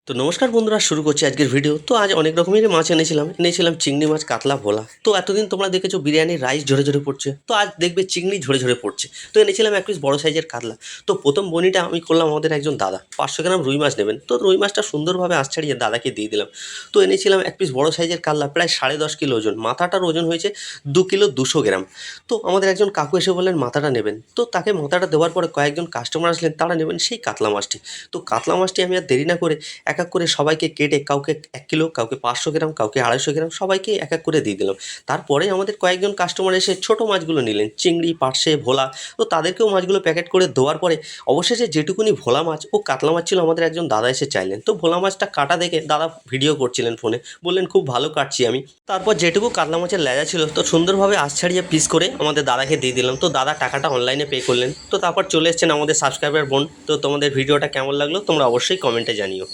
তো নমস্কার বন্ধুরা, শুরু করছি আজকের ভিডিও। তো আজ অনেক রকমেরই মাছ এনেছিলাম চিংড়ি মাছ, কাতলা, ভোলা। তো এতদিন তোমরা দেখেছো বিরিয়ানির রাইস ঝরে ঝরে পড়ছে, তো আজ দেখবে চিংড়ি ঝরে ঝরে পড়ছে। তো এনেছিলাম এক পিস বড় সাইজের কাতলা। তো প্রথম বনিটা আমি করলাম আমাদের একজন দাদা, 500 গ্রাম রুই মাছ নেবেন। তো রুই মাছটা সুন্দরভাবে আঁশ ছাড়িয়ে দাদাকে দিয়ে দিলাম। তো এনেছিলাম এক পিস বড় সাইজের কাতলা, প্রায় 10.5 কিলো ওজন। মাথাটার ওজন হয়েছে 2 কিলো 200 গ্রাম। তো আমাদের একজন কাকু এসে বললেন মাথাটা নেবেন। তো তাকে মাথাটা দেওয়ার পরে কয়েকজন কাস্টমার আসলেন, তারা নেবেন সেই কাতলা মাছটি। তো কাতলা মাছটি আমি আর দেরি না করে এক এক করে সবাইকে কেটে, কাউকে 1 কিলো, কাউকে 500 গ্রাম, কাউকে 250 গ্রাম, সবাইকে এক এক করে দিয়ে দিলাম। তারপরে আমাদের কয়েকজন কাস্টমার এসে ছোট মাছগুলো নিলেন, চিংড়ি, পার্শে, ভোলা। তো তাদেরকেও মাছগুলো প্যাকেট করে দেওয়ার পরে অবশেষে যেটুকুনি ভোলা মাছ ও কাতলা মাছ ছিল, আমাদের একজন দাদা এসে চাইলেন। তো ভোলা মাছটা কাটা দেখে দাদা ভিডিও করছিলেন ফোনে, বললেন খুব ভালো কাটছি আমি। তারপর যেটুকু কাতলা মাছের লেজা ছিল, তো সুন্দরভাবে আঁশ ছাড়িয়ে পিস করে আমাদের দাদাকে দিয়ে দিলাম। তো দাদা টাকাটা অনলাইনে পে করলেন। তো তারপর চলে এসেছেন আমাদের সাবস্ক্রাইবার বোন। তো তোমাদের ভিডিওটা কেমন লাগলো তোমরা অবশ্যই কমেন্টে জানিও।